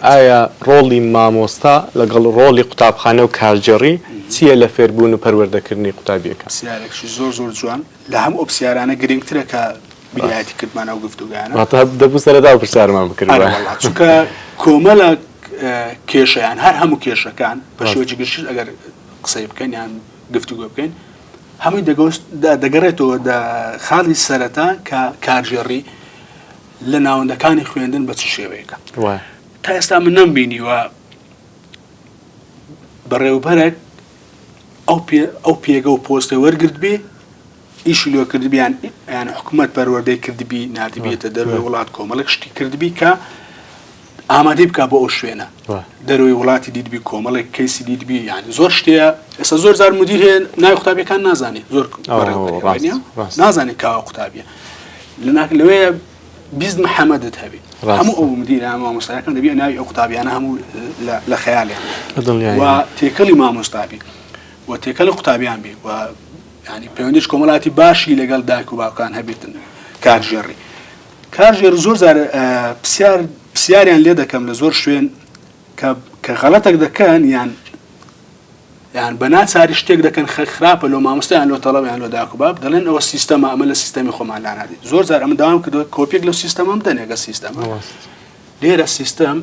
ئایا ڕۆڵی مامۆستا لەگەڵ ڕۆڵی قوتابخانە و کارجێڕی چییە لە فێربوون و پەروەردەکردنی قوتابیەکە؟ پرسیارێکی زۆر جوان لە هەموو ئەو پرسیارانە گرنگترە کە بیرایەتی کردمانە و گفتوگانە دەبوو سەرەتا پرسیارمان بکردوە چونکە کۆمەڵە کێشەیان هەر هەموو کێشەکان بە شێوەیەکی گشت ئەگەر قسەی بکەین یان گفتوگۆ بکەین هەمووی دەگەڕێتەوە خاڵی سەرەتا کە کارژێڕی لە ناوەندەکانی خوێندن بە چ شێوەیەکە تا ئێستا من نەمبینیوە بەڕێوەبەرێک ئەو پێگە و پۆستە وەرگرت بێ ئیشی لێ کردبیان یان حکوومەت پەروەردەی کردبی نردبیێتە دەروی وڵات کۆمەڵێک شتی کردبی کە ئامادەی بکە بۆ ئەو شوێنە دەروی وڵاتی دیدبی کۆمەڵێک کەیسی دیدبی یانی زۆر شتەیە ئێستا زۆر زار مدیر هەیە ناوی قوتابیەکان نازانێت زۆر نازانێت کاوە قوتابیە لەوەیە بیست محەممەدت هەبێ هەموو ئەو مدیرە مامۆستایەکان دەبێت ناوی ئەو قوتابیانە هەموو لە خەیاڵیان و تێکەڵی مامۆستابی و تێکەڵی قوتابیان بێ و ینی پەیوەندیش کۆمەڵاتی باشی لەگەڵ دایک و باوکان هەبێتن کارژێر زۆر زار پرسیاریان لێ دەکەم لە زۆر شوێن کە غەڵەتێک دەکەن یان بە ناچاری شتێک دەکەن خراپە لۆ مامۆستایان لۆ تەڵەبیان لۆ دایک و باب دەڵێن ئەوە سیستەمە ئەمە لە سیستەمی خۆمان لا نادێت زۆر جار ئەمە داوام کردووە کۆپێک لەو سیستەمە بدەنێگە سیستەمە لێرە سیستەم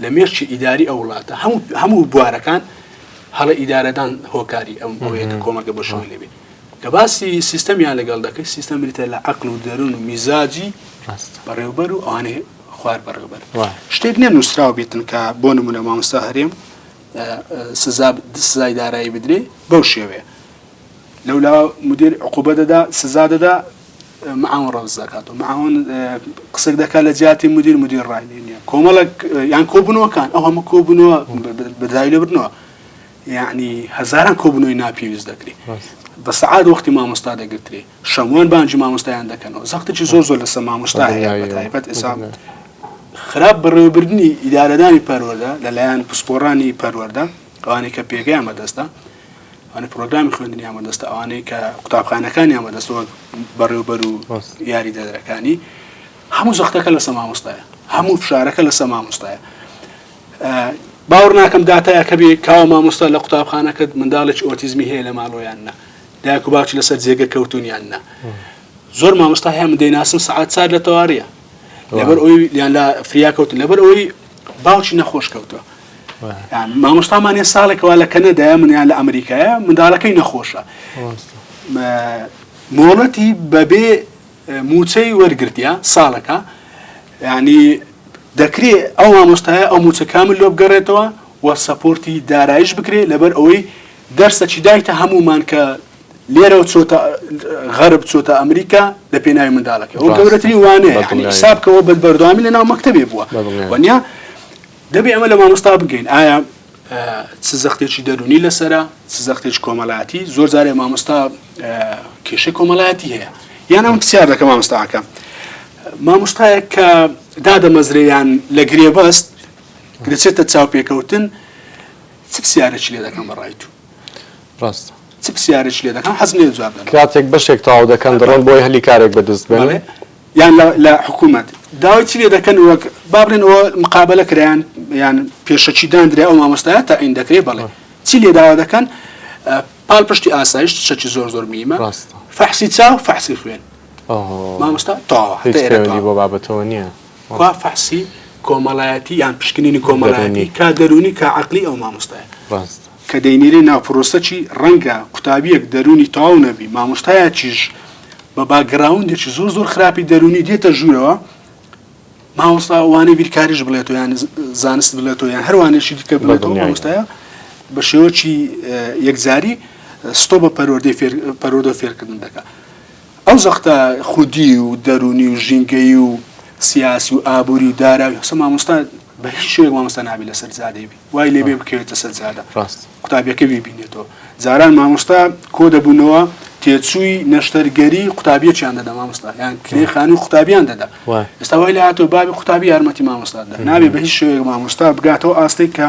لە مێرجی ئیداری ئەو وڵاتە هەموو بوارەکان هەڵە ئیدارەدان هۆکاری ئەوەیە کە کۆمەڵگە بۆ شەوەی لێبێت کە باسی سیستەمیان لەگەڵ دەکەی سیستەم بریتە لە عەقڵ و دەروون و میزاجی بەڕێوەبەر و ئەوانەیە خوار بەڕێوەبەر شتێک نییە نووسراوە بێتن کە بۆ نمونە مامۆستا هەرێم سزای دارایی بدرێ بەو شێوەیە لەولا مدیر عقوبە دەدا سزا دەدا معاون ڕەوز دەکاتەوە معاون قسەک دەکات لە جیاتی مدیر ڕای لێ نییە کۆمەڵک یان کۆبوونەوەکان ئەو هەموو کۆبوونەوە بەدای لێ بردنەوە یعنی هەزاران کۆبوونەوەی ناپێویست دەکرێت بە سەعات وەختی مامۆستا دەگرترێ شەموان بانجی مامۆستایان دەکەنەوە زەختێکی زۆر لەسەر مامۆستا هەیە بەتایبەت ئێستا خراپ بەڕێوەبردننی ئیدارەدانی پەروەردە لەلایەن پسپۆڕانی پەروەردە ئەوانەی کە پێگەی ئامادەستە ئەوانەی پرۆگرامی خوێندنی ئامادەستە ئەوانەی کە قوتابخانەکانی ئامادەستەوە بەڕێوەبەر و یاری دەدرەکانی هەموو زەختەکە لەسەر مامۆستایە هەموو فشارەکە لەسەر مامۆستایە باوەڕ ناکەم داتایە کە بێ کاوە مامۆستا لە قوتابخانەکەت منداڵێکی ئۆتیزمی هەیە لە ماڵۆیان نا دایک و باوکی لەسەر جێگە کەوتونیان نا زۆر مامۆستا هەیە من دەیناسم سەعات چار لە تەواریە لەبەر ئەوی یان لە فریا کەوتن لەبەر ئەوی باوکی نەخۆش کەوتووە مامۆستامان هێ ساڵێکەوە لە کەنەدایە من یان لە ئەمریکایە منداڵەکەی نەخۆشە مۆڵەتی بەبێ موچەی وەرگرتیە ساڵەکە ینی دەکرێت ئەو مامۆستایە ئەو موچە کامل لۆ بگەڕێتەوە و سەپۆرتی دارایش بکرێت لەبەر ئەوەی دەرسەکی دایتە هەمومان کە لێرە چۆتە غەرب چۆتە ئەمریکا لە پێناوی منداڵەکە ئەو گەورەترین وانەیە ینی حسابکەوە بەردەوامی لە ناو مەکتەبێ بووە وانیا دەبێ ئەمە لە مامۆستا بگەین ئایا چ زەختێکی دەرونی لەسەرە چ زەختێکی کۆمەڵایەتی زۆر جارێ مامۆستا کێشەی کۆمەڵایەتی هەیە یان ئەم پرسیار دەکەم مامۆستاکە مامۆستایەک کە دادەمەزرێیان لە گرێبەست دەچێتە چاوپێکەوتن چ پرسیارێکی لێ دەکەم بەڕای تو ڕاستە چ پرسیارێکی لێ دەکەم حەزم لێ جواب بدەم کاتێک بەشێک تەواو دەکەن دەڕۆن بۆی هەلی کارێک بەدەست بێنێ یان لە حکوومەت داوای چی لێ دەکەن وەک با بڵێن ئەوە مقابلە کرایان یان پێشەکی دانرێ ئەو مامۆستایە تا ئین دەکرێت بەڵێ چی لێ داوا دەکەن پاڵپشتی ئاسایش شتێکی زۆر میمە فەحسی چاو فەحسی خوێن مامۆستا تەواو بۆ بابەتەوە نییە خوا فەحسی کۆمەڵایەتی یان پشکنینی کۆمەڵایەتی کا دەرونی کا عەقلی ئەو مامۆستایە کە دەینێرێ ناو پرۆسەکی ڕەنگە قوتابیەک دەرونی تەواو نەبی مامۆستایەکیش بە باگراوندێکی زۆر خراپی دەرونی دێتە ژوورەوە مامۆستا وانەی بیرکاریش بڵێتەوە یان زانست بڵێتەوە یان هەروانێکی دیکە بڵێتەوە مامۆستایە بە شێوەیەکی یەکجاری ستۆ بە پەروەردە فێرکردن دەکات ئەو زەختە خودی و دەرونی و ژینگەی و سیاسی و ئابووری و داراوی هەسە مامۆستا بە هیچ شوێک مامۆستا نابێت لەسەر جادەی بی وای لێبێ بکەوێتە سەر جادە قوتابیەکە بیبینێتەوە جاران مامۆستا کۆ دەبوونەوە تێچووی نەشتەرگەری قوتابیەکیان دەدا مامۆستا یان کرێخانی و قوتابیان دەدا ئێستا وای لە هاتەوە بابی قوتابی یارمەتی مامۆستا دەدا نابێت بە هیچ شوێک مامۆستا بگاتەوە ئاستەی کە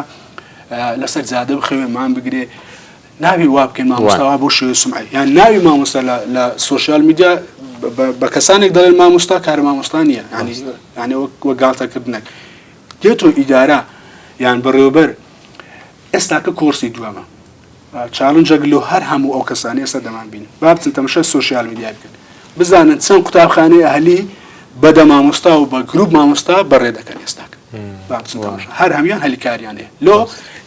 لەسەر جادە بخەوێ مان بگرێ ناوی وا بکەین مامۆستاوا بۆ شێوەی سومعی یان ناوی مامۆستا لە سۆشیال میدیا بە کەسانێک دەڵێن مامۆستا کار مامۆستا نییە ینی وەک گاڵتەکردنێک دێتەوە ئیدارە یان بەڕێوەبەر ئێستاکە کۆرسی دووەمە چالنجێک لەو هەر هەموو ئەو کەسانی ئێستا دەمان بین با بچن تەماشای سۆشیال میدیا بکەن بزانن چەند قوتابخانەی ئەهلی بەدە مامۆستا و بە گروپ مامۆستا بەڕێ دەکەن ئێستاکە با بچن تەماشا هەر هەمیان هەلیکاریان هەیە لۆ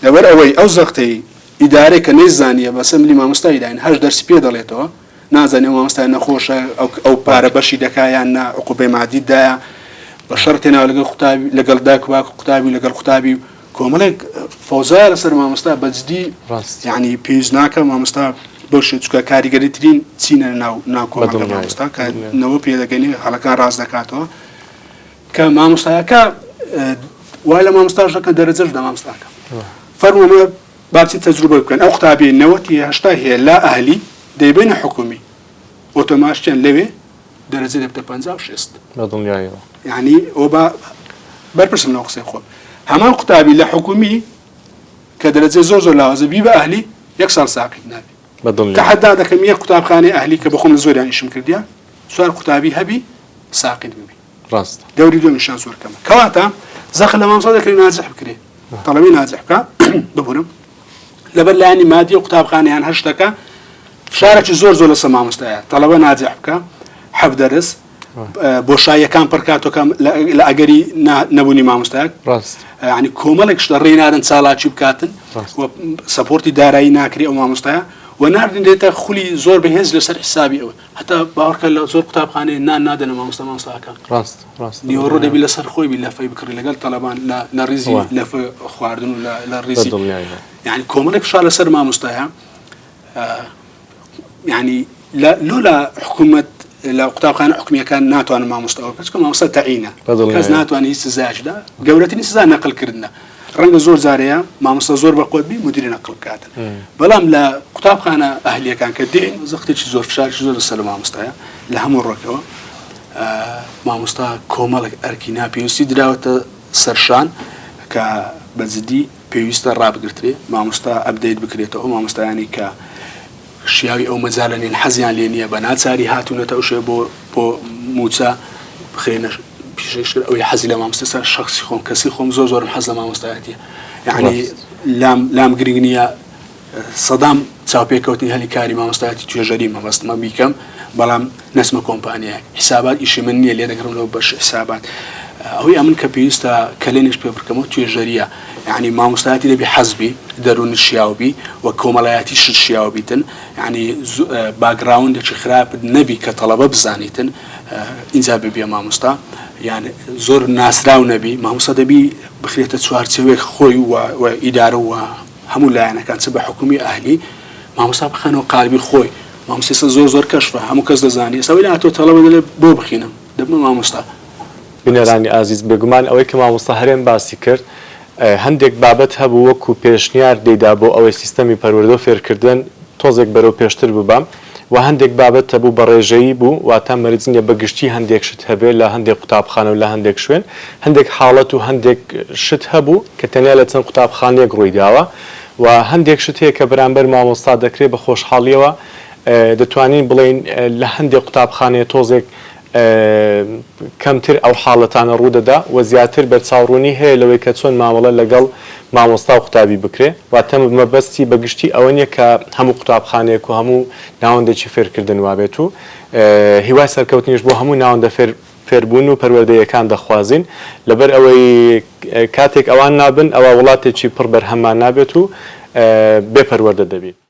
لەبەر ئەوەی ئەو زەختەی ئیدارەی کە نەیزانیە بە سەملی مامۆستای داین هەر دەرسی پێ دەڵێتەوە نازانێ مامۆستای نەخۆشە ئەو پارە بەشی دەکایان نا عقوبەی مادیدایە بە شەرتێناوە لەگەڵ قوتابی لەگەڵ دایک و باوک قوتابی لەگەڵ قوتابی کۆمەڵێک فەوزایە لەسەر مامۆستا بەجددی یعنی پێویست ناکە مامۆستا بەو شێ چکە کاریگەریترین چینە ناو کۆمەڵگە مامۆستا کە نەوە پێ دەگەنی هەڵەکان ڕاست دەکاتەوە کە مامۆستایەکە وای لە مامۆستاشەکە دەرەجەش لە مامۆستاکە فەرموومە باچی تەجروبە بکەن ئەو قوتابی 90 هەیە لا ئەهلی دەیبێنە حکومی ئۆتۆماتیکیان لەوێ دەرەجە لێ 56 بەدڵنیایەوە یعنی ئەو بەرپرسم لەو قسەی خۆم هەمان قوتابی لە حکومی کە دەرەجە زۆر لاوازە بی بە ئەهلی 1 ساڵ ساقیت نابێت بەدڵنیا تەحەدا دەکەم یەک قوتابخانەی ئەهلی کە بەخۆم زۆریان ئیشم کردیان سوار قوتابی هەبی ساقیت ببی ڕاست دەوری دوم نیشان زۆر کەمە کەواتە زەخ لە مامۆستا دەکرێت ناجح بکرێ تەڵەبی ناجح بکە ببورم لەبەر لایانی مادی و قوتابخانەیان هەشتەکە فشارێکی زۆر لەسەر مامۆستایە تەڵەبە ناجح بکە حەف دەرس بۆشاییەکان پڕکاتۆکە لە ئەگەری نەبوونی مامۆستایەک ڕاست ینی کۆمەڵێک شتە ڕێنارن چالاکی بکاتن سەپۆرتی دارایی ناکری ئەو مامۆستایە و ناردن دێتە خولی زۆر بەهێز لەسەر حسابی ئەوە هەتا باوەڕکە لە زۆر قوتابخانەیە نادەنە مامۆستاکان ڕاست ڕاست نیوەڕۆ دەبی لەسەر خۆی بی لەفەی بکڕی لەگەڵ تەلەبان لە ڕیزی لەفە خواردن و لە ڕیزی یعنی کۆمەڵێک فشار لەسەر مامۆستایە یعنی لۆلا حکوومەت لە قوتابخانە حکومیەکان ناتوانن مامۆستاەوە بچکە مامۆستا تەعینە کەس ناتوانێت هیچ سزایشدا گەورەترین سزا نەقلکردنە ڕەنگە زۆر جارەیە مامۆستا زۆر بەخۆت بی مدیری نەقل بکاتن بەڵام لە قوتابخانە ئەهلیەکان کە دێن زەختێکی زۆر فشارێکی زۆر لەسەر مامۆستایە لە هەموو ڕۆکەوە مامۆستا کۆمەڵێک ئەرکی ناپێویستی دراوەتە سەرشان کە بەجددی پێویستە ڕابگرترێ مامۆستا ئەبدەیت بکرێتەوە ئەو مامۆستایانی کە شیاوی ئەو مەجالەنین حەزیان لێ نییە بە ناچاری هاتوونەتە ئەو شێ بۆ موچە بخێنە پیشەش ئەوەی حەزی لە مامۆستا شخصی خۆم کەسی خۆم زۆرم حەز لە مامۆستایەتیە یعنی لام گرنگ نییە سەدام چاوپێکەوتنی هەلی کاری مامۆستایەتی توێژەری مەبەستمە بیکەم بەڵام نەسمە کۆمپانیایە حسابات ئیشی من نییە لێ دەگەڕم لەوە بەش حسابات ئەوەی ئەمن کە پێویستە کلێنش پێ بکەمەوە توێژەریە یعنی مامۆستایەتی دەبی حەزبی دەروون شیاوبی و کۆمەڵایەتی شیاوبیتن یعنی باگراوندێکی خراپ نەبی کە تەڵەبە بزانیتن اینجا ببیە مامۆستا یعنی زۆر ناسراو نەبی مامۆستا دەبی بخرێتە چوارچێوەیەک خۆی و ئیدارە و هەموو لایەنەکان چ بە حکومی ئەهلی مامۆستا بخەنەوە قالبی خۆی مامۆستا زۆر کەشفە هەموو کەس دەزانی ئێستا وەلی هاتۆ تەڵەبە دەڵێ بۆ بخینم دەبمە مامۆستا بینەرانی ئازیز بێگومان ئەوەی کە مامۆستا هەرێم باسی کرد هەندێک بابەت هەبوو وەکو پێشنیار دەیدا بۆ ئەوەی سیستەمی پەروەردە و فێرکردن تۆزێک بەرەو پێشتر ببام و هەندێک بابەت هەبوو بە ڕێژەیی بوو واتە مەرجینە بەگشتی هەندێک شت هەبێت لە هەندێک قوتابخانە و لە هەندێک شوێن هەندێک حاڵەت و هەندێک شت هەبوو کە تەنیا لە چەند قوتابخانەیەک ڕوویداوە و هەندێک شت هەیە کە بەرامبەر مامۆستا دەکرێت بە خۆشحاڵیەوە دەتوانین بڵێن لە هەندێک قوتابخانەیە تۆزێک کەمتر ئەو حاڵەتانە ڕوودەدا و زیاتر بەرچاوڕوونی هەیە لەوەی کە چۆن مامەڵە لەگەڵ مامۆستا و قوتابی بکرێ واتە مەبەستی بەگشتی ئەوە نیە کە هەموو قوتابخانەیەک و هەموو ناوەندێکی فێرکردن وابێت و هیوای سەرکەوتنیش بۆ هەموو ناوەندە فێربوون و پەروەردەیەکان دەخوازین لەبەر ئەوەی کاتێک ئەوان نابن ئەوە وڵاتێکی پڕ بەرهەمان نابێت و بێپەروەردە دەبێت.